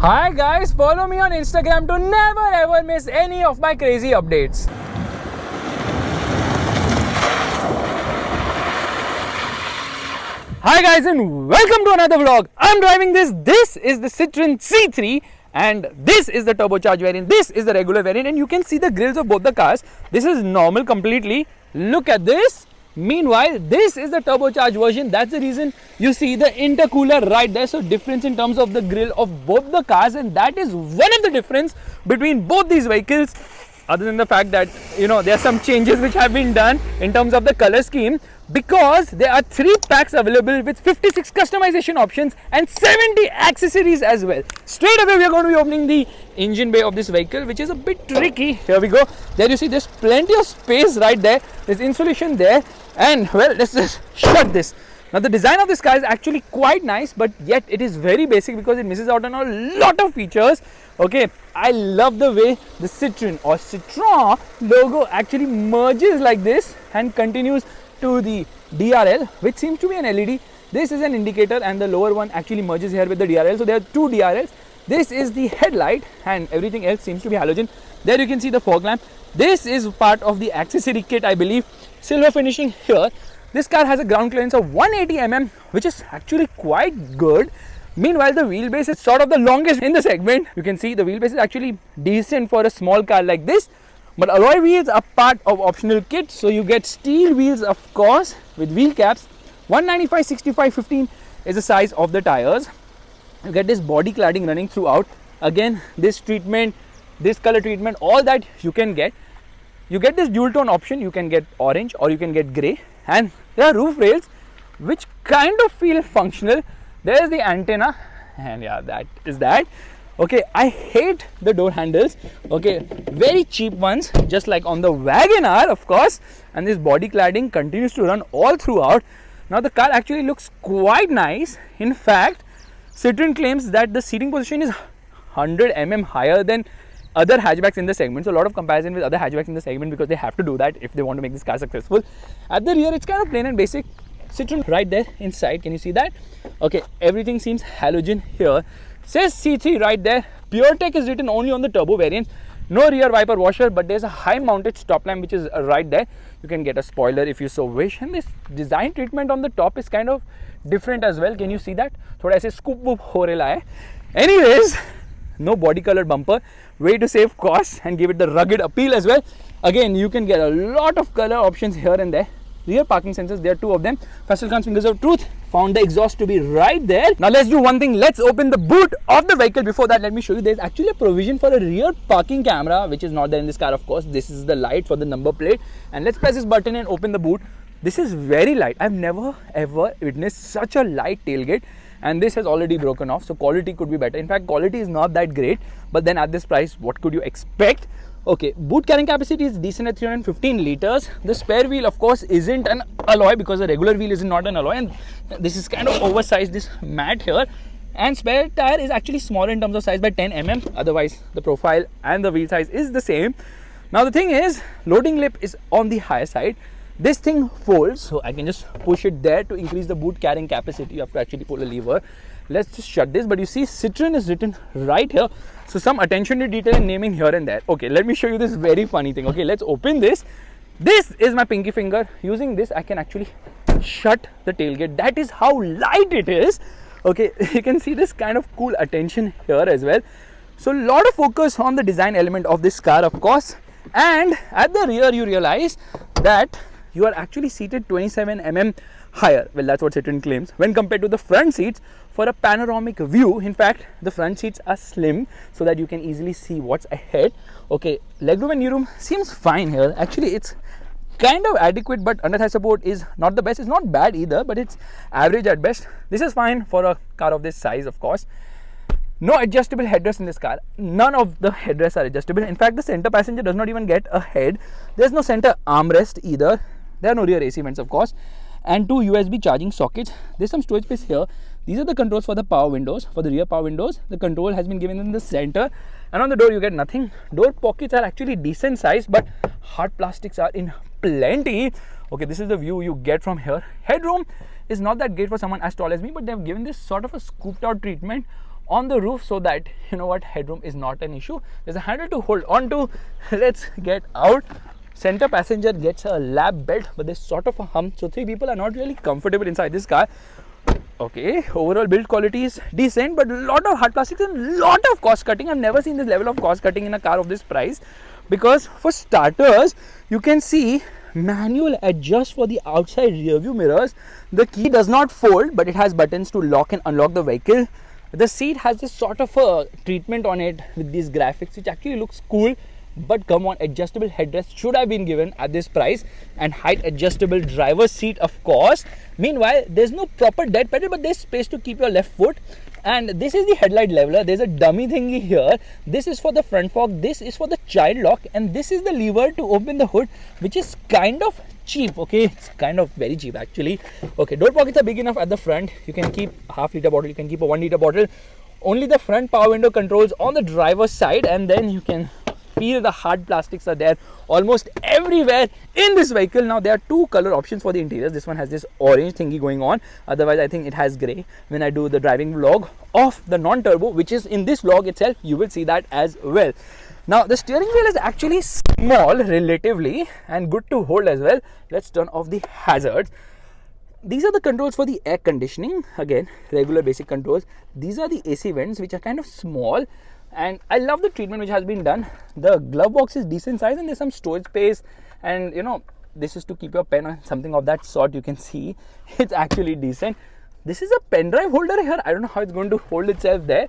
Hi guys, follow me on Instagram to never ever miss any of my crazy updates. Hi guys and welcome to another vlog. I'm driving this. This is the Citroen C3 and this is the turbocharged variant. This is the regular variant and you can see the grills of both the cars. This is normal completely. Look at this. Meanwhile, this is the turbocharged version. That's the reason you see the intercooler right there. So difference in terms of the grille of both the cars, and that is one of the difference between both these vehicles. Other than the fact that there are some changes which have been done in terms of the color scheme, because there are 3 packs available with 56 customization options and 70 accessories as well. Straight away we are going to be opening the engine bay of this vehicle, which is a bit tricky. Here we go. There you see there's plenty of space right there. There's insulation there, and well, let's just shut this. Now the design of this car is actually quite nice, but yet it is very basic because it misses out on a lot of features. Okay, I love the way the Citroen or Citroen logo actually merges like this and continues to the DRL, which seems to be an LED. This is an indicator and the lower one actually merges here with the DRL. So there are 2 DRLs. This is the headlight and everything else seems to be halogen. There you can see the fog lamp. This is part of the accessory kit, I believe. Silver finishing here. This car has a ground clearance of 180 mm, which is actually quite good. Meanwhile, the wheelbase is sort of the longest in the segment. You can see the wheelbase is actually decent for a small car like this. But alloy wheels are part of optional kit. So you get steel wheels, of course, with wheel caps. 195, 65, 15 is the size of the tires. You get this body cladding running throughout. Again, this treatment, this color treatment, all that you can get. You get this dual tone option. You can get orange or you can get grey. And there are roof rails which kind of feel functional. There is the antenna, and yeah, that is that. Okay, I hate the door handles. Okay, very cheap ones, just like on the Wagon-R, of course. And this body cladding continues to run all throughout. Now the car actually looks quite nice. In fact, Citroen claims that the seating position is 100 mm higher than other hatchbacks in the segment. So a lot of comparison with other hatchbacks in the segment, because they have to do that if they want to make this car successful. At the rear, it's kind of plain and basic. Citroen right there inside, can you see that? Okay, everything seems halogen here. Says C3 right there. PureTech is written only on the turbo variant. No rear wiper washer, but there's a high mounted stop lamp which is right there. You can get a spoiler if you so wish, and this design treatment on the top is kind of different as well. Can you see that? Thoda aise scoop whoop ho raha hai. Anyways, no body colored bumper, way to save costs and give it the rugged appeal as well. Again, you can get a lot of color options here and there. Rear parking sensors, there are 2 of them. Faisal Khan's fingers of truth found the exhaust to be right there. Now let's do one thing. Let's open the boot of the vehicle. Before that, let me show you. There's actually a provision for a rear parking camera, which is not there in this car, of course. This is the light for the number plate. And let's press this button and open the boot. This is very light. I've never ever witnessed such a light tailgate. And this has already broken off, so quality could be better. In fact, quality is not that great, but then at this price, what could you expect? Okay, boot carrying capacity is decent at 315 liters. The spare wheel, of course, isn't an alloy, because the regular wheel is not an alloy, and this is kind of oversized, this mat here. And spare tire is actually smaller in terms of size by 10 mm. Otherwise, the profile and the wheel size is the same. Now the thing is, loading lip is on the higher side. This thing folds, so I can just push it there to increase the boot carrying capacity. You have to actually pull a lever. Let's just shut this, but you see Citroen is written right here. So some attention to detail and naming here and there. Okay, let me show you this very funny thing. Okay, let's open this. This is my pinky finger. Using this, I can actually shut the tailgate. That is how light it is. Okay, you can see this kind of cool attention here as well. So a lot of focus on the design element of this car, of course. And at the rear, you realize that you are actually seated 27 mm higher. Well, that's what Citroen claims when compared to the front seats for a panoramic view. In fact, the front seats are slim so that you can easily see what's ahead. Okay, legroom and knee room seems fine here. Actually, it's kind of adequate, but under thigh support is not the best. It's not bad either, but it's average at best. This is fine for a car of this size, of course. No adjustable headrest in this car. None of the headrests are adjustable. In fact, the center passenger does not even get a head. There's no center armrest either. There are no rear AC vents, of course, and 2 USB charging sockets. There's some storage space here. These are the controls for the power windows. For the rear power windows, the control has been given in the center, and on the door you get nothing. Door pockets are actually decent size, but hard plastics are in plenty. Okay, this is the view you get from here. Headroom is not that great for someone as tall as me, but they've given this sort of a scooped out treatment on the roof so that, you know what, headroom is not an issue. There's a handle to hold on to. Let's get out. Center passenger gets a lap belt, but there's sort of a hump, so 3 people are not really comfortable inside this car. Okay, overall build quality is decent, but a lot of hard plastics and lot of cost cutting. I've never seen this level of cost cutting in a car of this price, because for starters, you can see manual adjust for the outside rear view mirrors. The key does not fold, but it has buttons to lock and unlock the vehicle. The seat has this sort of a treatment on it with these graphics, which actually looks cool. But come on, adjustable headrest should have been given at this price, and height adjustable driver's seat, of course. Meanwhile, there's no proper dead pedal, but there's space to keep your left foot. And this is the headlight leveler. There's a dummy thingy here. This is for the front fog, this is for the child lock, and this is the lever to open the hood, which is kind of cheap. Okay, it's kind of very cheap actually. Okay, door pockets are big enough at the front. You can keep a half-liter bottle, you can keep a 1-liter bottle. Only the front power window controls on the driver's side, and then you can feel the hard plastics are there almost everywhere in this vehicle. Now there are 2 color options for the interiors. This one has this orange thingy going on, otherwise I think it has grey. When I do the driving vlog of the non-turbo, which is in this vlog itself, you will see that as well. Now the steering wheel is actually small relatively and good to hold as well. Let's turn off the hazards. These are the controls for the air conditioning. Again, regular basic controls. These are the AC vents, which are kind of small, and I love the treatment which has been done. The glove box is decent size, and there's some storage space, and you know, this is to keep your pen or something of that sort. You can see it's actually decent. This is a pen drive holder here. I don't know how it's going to hold itself there.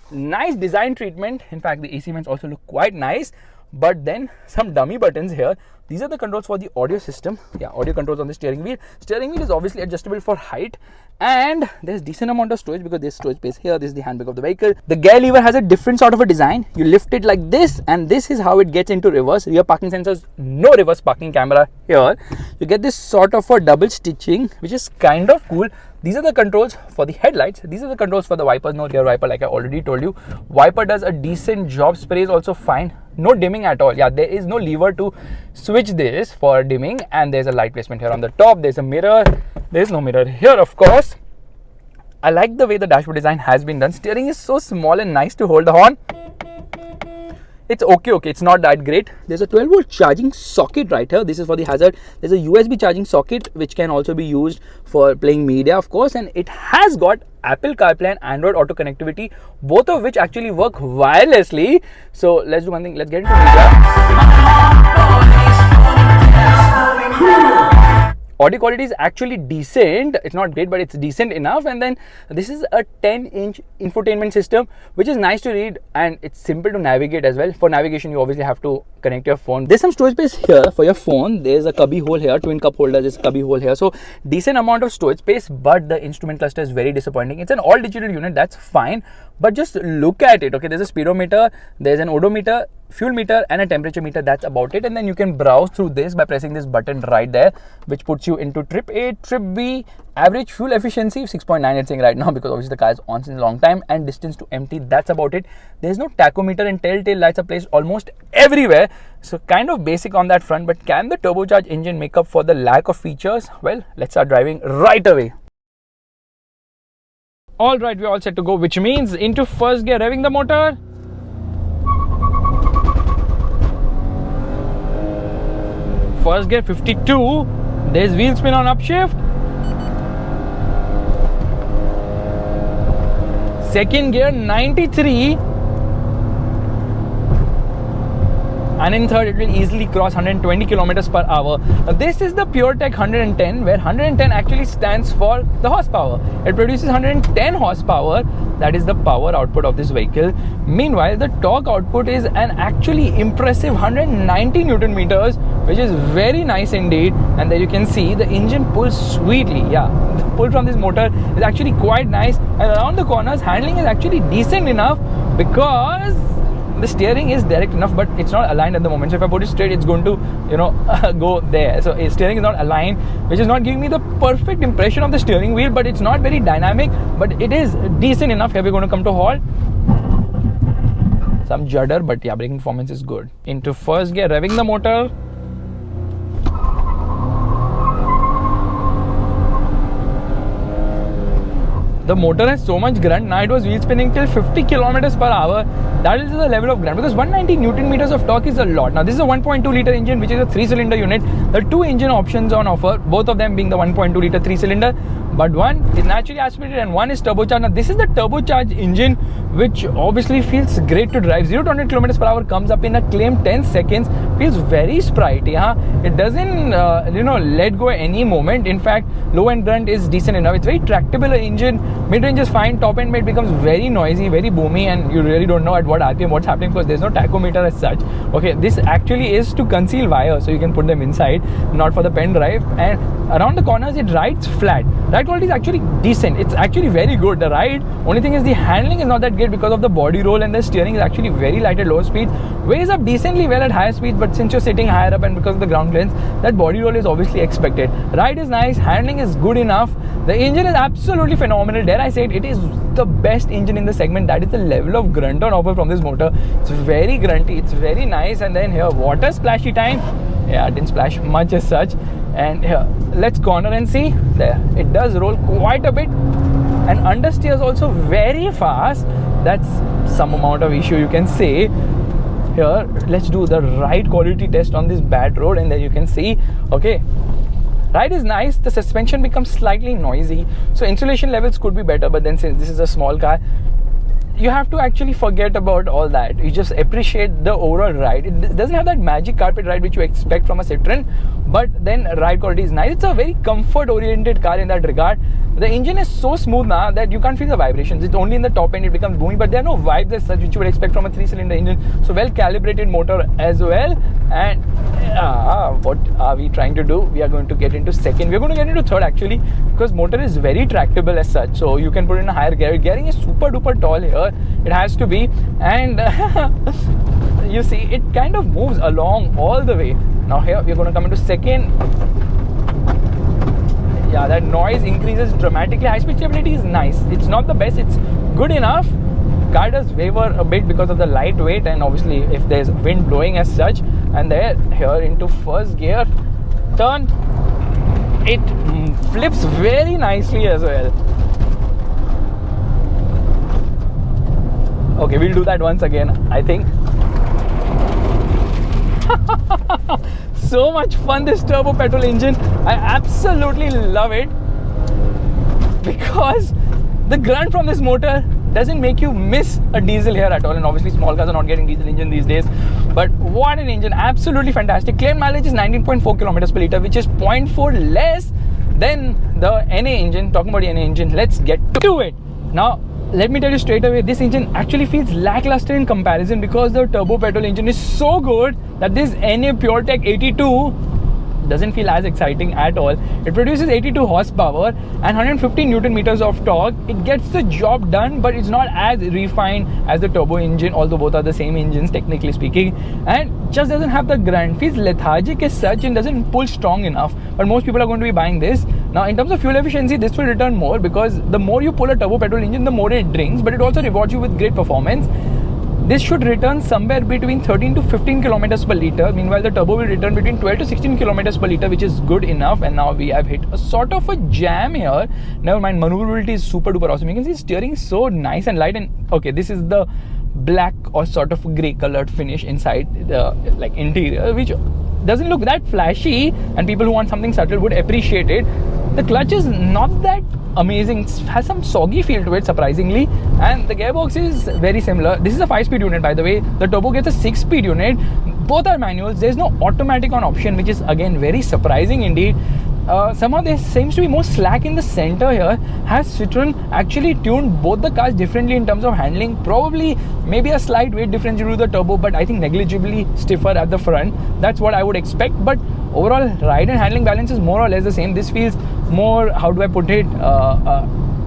Nice design treatment. In fact, the AC vents also look quite nice, but then some dummy buttons here. These are the controls for the audio system. Yeah, audio controls on the steering wheel. Steering wheel is obviously adjustable for height, and there's decent amount of storage because there's storage space here. This is the handbrake of the vehicle. The gear lever has a different sort of a design. You lift it like this, and this is how it gets into reverse. Rear parking sensors, no reverse parking camera here. You get this sort of a double stitching, which is kind of cool. These are the controls for the headlights. These are the controls for the wipers. No rear wiper, like I already told you. Wiper does a decent job. Spray is also fine. No dimming at all. Yeah, there is no lever to switch this for dimming, and there's a light placement here on the top. There's a mirror. There's no mirror here, of course. I like the way the dashboard design has been done. Steering is so small and nice to hold the horn. It's okay, it's not that great. There's a 12-volt charging socket right here. This is for the hazard. There's a USB charging socket, which can also be used for playing media, of course, and it has got Apple CarPlay and Android Auto connectivity, both of which actually work wirelessly. So let's do one thing. Let's get into media. Audio quality is actually decent. It's not great, but it's decent enough. And then this is a 10-inch infotainment system, which is nice to read, and it's simple to navigate as well. For navigation, you obviously have to connect your phone. There's some storage space here for your phone. There's a cubby hole here, twin cup holder. There's a cubby hole here. So decent amount of storage space, but the instrument cluster is very disappointing. It's an all digital unit, that's fine, but just look at it. Okay, there's a speedometer, there's an odometer, fuel meter, and a temperature meter. That's about it. And then you can browse through this by pressing this button right there, which puts you into trip A, trip B. Average fuel efficiency 6.9 it's saying right now, because obviously the car is on since a long time, and distance to empty. That's about it. There's no tachometer, and telltale lights are placed almost everywhere. So kind of basic on that front. But can the turbocharged engine make up for the lack of features? Well, let's start driving right away. All right, we're all set to go, which means into first gear, revving the motor. First gear 52. There's wheel spin on upshift. Second gear 93. And in third, it will easily cross 120 kilometers per hour. Now, this is the PureTech 110, where 110 actually stands for the horsepower. It produces 110 horsepower. That is the power output of this vehicle. Meanwhile, the torque output is an actually impressive 190 Newton meters, which is very nice indeed. And there you can see the engine pulls sweetly. Yeah, the pull from this motor is actually quite nice. And around the corners, handling is actually decent enough because the steering is direct enough, but it's not aligned at the moment. So if I put it straight, it's going to, go there. So steering is not aligned, which is not giving me the perfect impression of the steering wheel, but it's not very dynamic, but it is decent enough. Here we're going to come to halt. Some judder, but yeah, braking performance is good. Into first gear, revving the motor. the motor has so much grunt. Now it was wheel spinning till 50 kilometers per hour. That is the level of grunt, because 190 Newton meters of torque is a lot. Now this is a 1.2 liter engine, which is a 3-cylinder unit. There are 2 engine options on offer, both of them being the 1.2 liter 3-cylinder, but one is naturally aspirated and one is turbocharged. Now this is the turbocharged engine, which obviously feels great to drive. 0 to 100 kilometers per hour comes up in a claim 10 seconds. Feels very sprightly. It doesn't let go any moment. In fact, low end grunt is decent enough. It's very tractable engine. Mid range is fine. Top end it becomes very noisy, very boomy, and you really don't know at what RPM what's happening, because there's no tachometer as such. Okay, this actually is to conceal wires, so you can put them inside, not for the pen drive. And around the corners it rides flat. Ride quality is actually decent. It's actually very good. The ride, only thing is the handling is not that great because of the body roll, and the steering is actually very light at lower speeds. Weighs up decently well at higher speeds, but since you're sitting higher up and because of the ground clearance, that body roll is obviously expected. Ride is nice, handling is good enough. The engine is absolutely phenomenal. Dare I say it is the best engine in the segment. That is the level of grunt on offer from this motor. It's very grunty, it's very nice. And then here, water splashy time. Yeah, it didn't splash much as such. And here, let's corner and see. There, it does roll quite a bit, and understeer is also very fast. That's some amount of issue, you can say. Here, let's do the ride quality test on this bad road, and then you can see. Okay, ride is nice. The suspension becomes slightly noisy, so insulation levels could be better, but then since this is a small car, you have to actually forget about all that. You just appreciate the overall ride. It doesn't have that magic carpet ride which you expect from a Citroen, but then ride quality is nice. It's a very comfort oriented car in that regard. The engine is so smooth now that you can't feel the vibrations. It's only in the top end it becomes boomy, but there are no vibes as such which you would expect from a 3-cylinder engine. So well calibrated motor as well. And what are we trying to do? We are going to get into second. We're going to get into third actually, because motor is very tractable as such. So you can put in a higher gear. Gearing is super duper tall here. It has to be. And you see it kind of moves along all the way. Now here we're going to come into second. Yeah, that noise increases dramatically. High speed stability is nice. It's not the best, it's good enough. Car does waver a bit because of the lightweight, and obviously if there's wind blowing as such. And there, here into first gear, turn, it flips very nicely as well. Okay, we'll do that once again, I think. So much fun, this turbo petrol engine. I absolutely love it, because the grunt from this motor doesn't make you miss a diesel here at all. And obviously small cars are not getting diesel engine these days, but what an engine. Absolutely fantastic. Claim mileage is 19.4 kilometers per liter, which is 0.4 less than the NA engine. Talking about the NA engine, let's get to it. Now let me tell you straight away, this engine actually feels lackluster in comparison, because the turbo petrol engine is so good that this NA PureTech 82 doesn't feel as exciting at all. It produces 82 horsepower and 150 Newton meters of torque. It gets the job done, but it's not as refined as the turbo engine, although both are the same engines technically speaking, and just doesn't have the grunt. Feels lethargic as such and doesn't pull strong enough, but most people are going to be buying this. Now in terms of fuel efficiency, this will return more, because the more you pull a turbo petrol engine, the more it drinks, but it also rewards you with great performance. This should return somewhere between 13 to 15 kilometers per liter. Meanwhile, the turbo will return between 12 to 16 kilometers per liter, which is good enough. And now we have hit a sort of a jam here. Never mind, maneuverability is super duper awesome. You can see steering is so nice and light. And okay, this is the black or sort of grey colored finish inside the interior, which doesn't look that flashy, and people who want something subtle would appreciate it. The clutch is not that amazing. It has some soggy feel to it, surprisingly, and the gearbox is very similar. This is a 5-speed unit, by the way. The turbo gets a 6-speed unit. Both are manuals. There's no automatic on option, which is again very surprising indeed. Somehow there seems to be more slack in the center here. Has Citroen actually tuned both the cars differently in terms of handling? Probably, maybe a slight weight difference due to the turbo, but I think negligibly stiffer at the front. That's what I would expect. But overall, ride and handling balance is more or less the same. This feels more, how do I put it,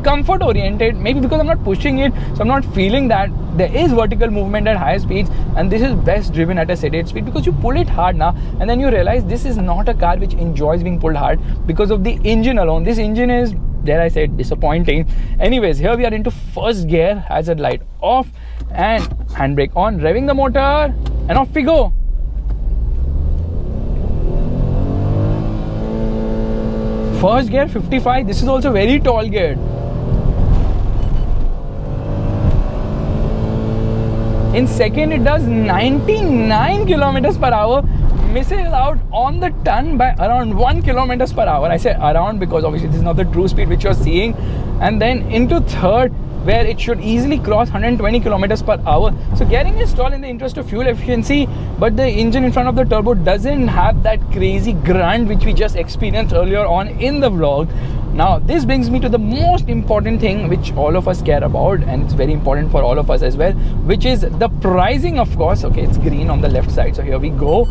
comfort oriented, maybe because I'm not pushing it, so I'm not feeling that there is vertical movement at higher speeds. And this is best driven at a steady speed, because you pull it hard now, and then you realize this is not a car which enjoys being pulled hard because of the engine alone. This engine is, dare I say it, disappointing. Anyways, here we are into first gear. Hazard light off and handbrake on, revving the motor, and off we go. First gear 55. This is also very tall gear. In second, it does 99 kilometers per hour, misses out on the ton by around 1 kilometers per hour. I say around because obviously this is not the true speed which you're seeing. And then into third, where it should easily cross 120 kilometers per hour. So gearing is stalled in the interest of fuel efficiency, but the engine in front of the turbo doesn't have that crazy grunt which we just experienced earlier on in the vlog. Now this brings me to the most important thing which all of us care about, and it's very important for all of us as well, which is the pricing, of course. Okay, it's green on the left side, so here we go.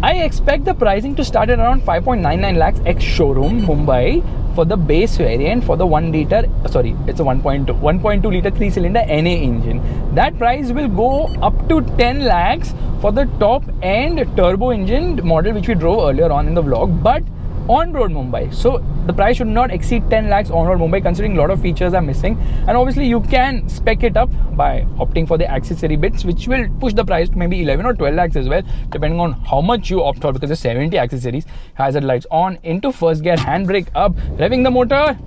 I expect the pricing to start at around 5.99 lakhs ex showroom Mumbai for the base variant for the 1 liter, sorry, it's a 1.2 liter 3-cylinder NA engine. That price will go up to 10 lakhs for the top end turbo engine model which we drove earlier on in the vlog, but on-road Mumbai. So the price should not exceed 10 lakhs on-road Mumbai, considering a lot of features are missing. And obviously you can spec it up by opting for the accessory bits, which will push the price to maybe 11 or 12 lakhs as well, depending on how much you opt for, because there's 70 accessories. Hazard lights on, into first gear, handbrake up, revving the motor.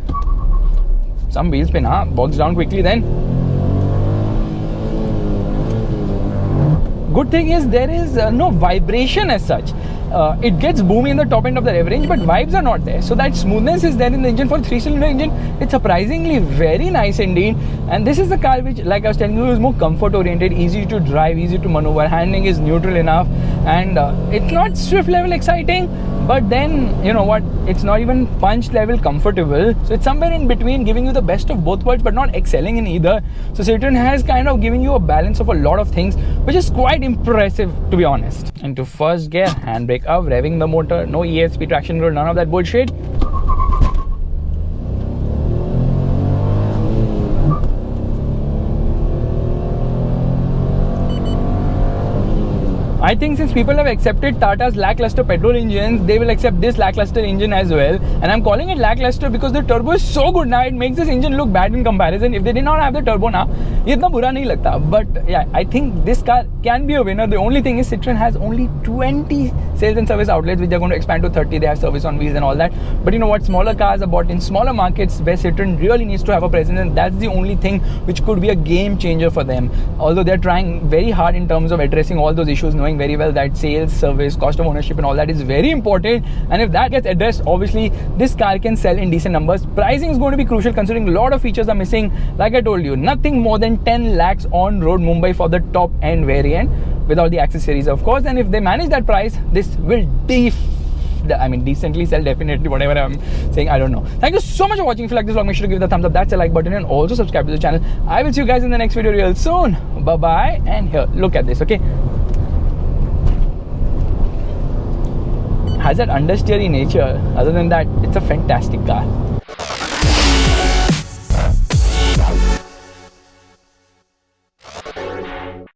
Some wheel spin, box down quickly then. Good thing is there is no vibration as such. It gets boomy in the top end of the rev range, but vibes are not there. So that smoothness is there in the engine. For a 3-cylinder engine, it's surprisingly very nice indeed. And this is the car which, like I was telling you, is more comfort oriented, easy to drive, easy to maneuver, handling is neutral enough, and it's not Swift level exciting, but then you know what, it's not even Punch level comfortable. So it's somewhere in between, giving you the best of both worlds but not excelling in either. So Citroen has kind of given you a balance of a lot of things, which is quite impressive, to be honest. Into first gear, handbrake up, revving the motor, no ESP, traction control, none of that bullshit. I think since people have accepted Tata's lackluster petrol engines, they will accept this lackluster engine as well. And I'm calling it lackluster because the turbo is so good now, it makes this engine look bad in comparison. If they did not have the turbo now, ये इतना बुरा नहीं लगता. But yeah, I think this car can be a winner. The only thing is Citroen has only 20 sales and service outlets, which they're going to expand to 30. They have service on wheels and all that. But you know what? Smaller cars are bought in smaller markets where Citroen really needs to have a presence, and that's the only thing which could be a game changer for them. Although they're trying very hard in terms of addressing all those issues, knowing very well that sales, service, cost of ownership and all that is very important. And if that gets addressed, obviously this car can sell in decent numbers. Pricing is going to be crucial considering a lot of features are missing. Like I told you, nothing more than 10 lakhs on road Mumbai for the top end variant without the accessories, of course. And if they manage that price, this will decently sell, definitely, whatever I'm saying, I don't know. Thank you so much for watching. If you like this vlog, make sure to give it a thumbs up, that's a like button, and also subscribe to the channel. I will see you guys in the next video real soon. Bye bye. And here, look at this, okay? Has that understeery nature. Other than that, it's a fantastic car.